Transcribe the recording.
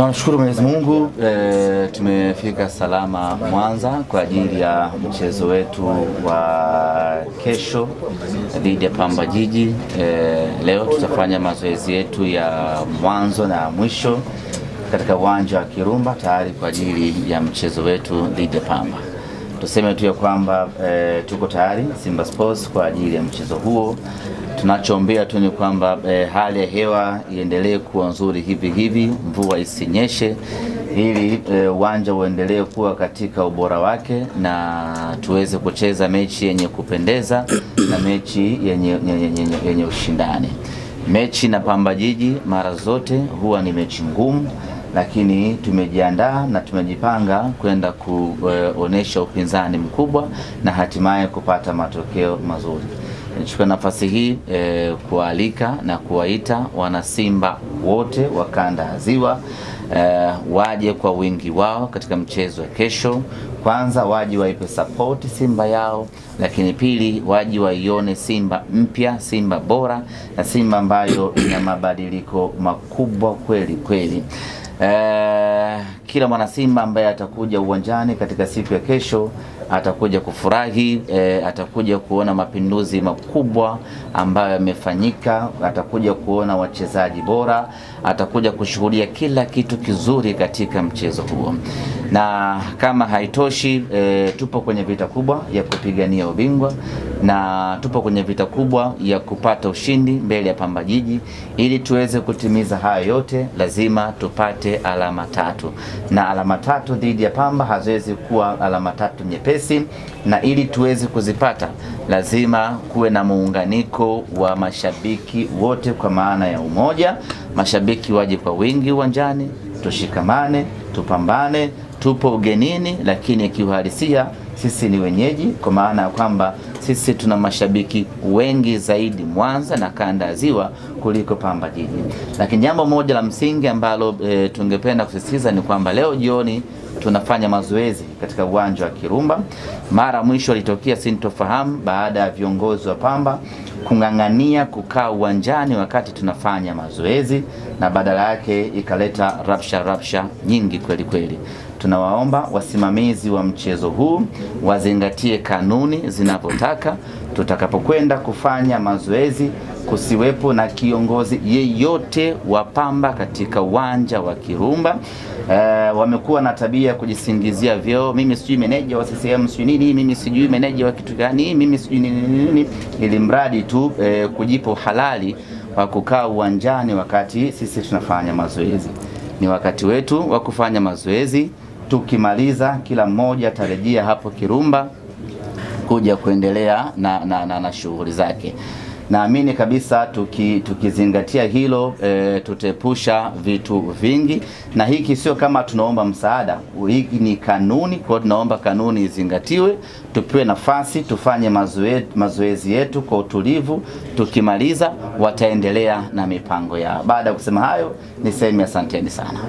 Tunamshukuru Mwenyezi Mungu, tumefika salama Mwanza kwa ajili ya mchezo wetu wa kesho dhidi ya Pamba Jiji. Leo tutafanya mazoezi yetu ya mwanzo na mwisho katika uwanja wa Kirumba tayari kwa ajili ya mchezo wetu dhidi ya Pamba. Tuseme tu ya kwamba tuko tayari Simba Sports kwa ajili ya mchezo huo. Tunachoombea tu ni kwamba hali ya hewa iendelee kuwa nzuri hivi, mvua isinyeshe, ili uwanja uendelee kuwa katika ubora wake na tuweze kucheza mechi yenye kupendeza na mechi yenye ushindani. Mechi na Pamba Jiji mara zote huwa ni mechi ngumu, lakini tumejiandaa na tumejipanga kwenda kuonesha upinzani mkubwa na hatimaye kupata matokeo mazuri. Nichukue nafasi hii kualika na kuwaita wana Simba wote wa kanda ya Ziwa waje kwa wingi wao katika mchezo wa kesho. Kwanza waje waipe support Simba yao, lakini pili waje waione Simba mpya, Simba bora na Simba ambayo ina mabadiliko makubwa kweli kweli. Kila mwana Simba ambaye atakuja uwanjani katika siku ya kesho atakuja kufurahi, atakuja kuona mapinduzi makubwa ambayo yamefanyika, atakuja kuona wachezaji bora, atakuja kushuhudia kila kitu kizuri katika mchezo huo. Na kama haitoshi, tupo kwenye vita kubwa ya kupigania ubingwa na tupo kwenye vita kubwa ya kupata ushindi mbele ya Pamba Jiji. Ili tuweze kutimiza haya yote, lazima tupate alama tatu, na alama tatu dhidi ya Pamba haziwezi kuwa alama tatu nyepesi, na ili tuweze kuzipata lazima kuwe na muunganiko wa mashabiki wote, kwa maana ya umoja. Mashabiki waje kwa wingi uwanjani, tushikamane, tupambane. Tupo ugenini, lakini kiuhalisia sisi ni wenyeji, kwa maana ya kwamba sisi tuna mashabiki wengi zaidi Mwanza na kanda ya Ziwa kuliko Pamba Jiji. Lakini jambo moja la msingi ambalo tungependa kusisitiza ni kwamba leo jioni tunafanya mazoezi katika uwanja wa Kirumba. Mara mwisho litokea sintofahamu baada ya viongozi wa Pamba kung'ang'ania kukaa uwanjani wakati tunafanya mazoezi, na badala yake ikaleta rapsha nyingi kweli kweli. Tunawaomba wasimamizi wa mchezo huu wazingatie kanuni zinavyotaka. Tutakapokwenda kufanya mazoezi, kusiwepo na kiongozi yeyote wa Pamba katika uwanja wa Kirumba. Wamekuwa na tabia kujisingizia vyeo, mimi sijui meneja wa CCM sijui nini, mimi sijui meneja wa kitu gani, mimi sijui nini, ili mradi tu kujipo halali wa kukaa uwanjani wakati sisi tunafanya mazoezi. Ni wakati wetu wa kufanya mazoezi. Tukimaliza kila mmoja atarejea hapo Kirumba kuja kuendelea na shughuli zake. Naamini kabisa tukizingatia hilo, tutepusha vitu vingi, na hiki sio kama tunaomba msaada. Hiki ni kanuni, kwa hiyo tunaomba kanuni izingatiwe, tupewe nafasi tufanye mazoezi yetu kwa utulivu. Tukimaliza wataendelea na mipango yao. Baada ya kusema hayo, niseme asanteni sana.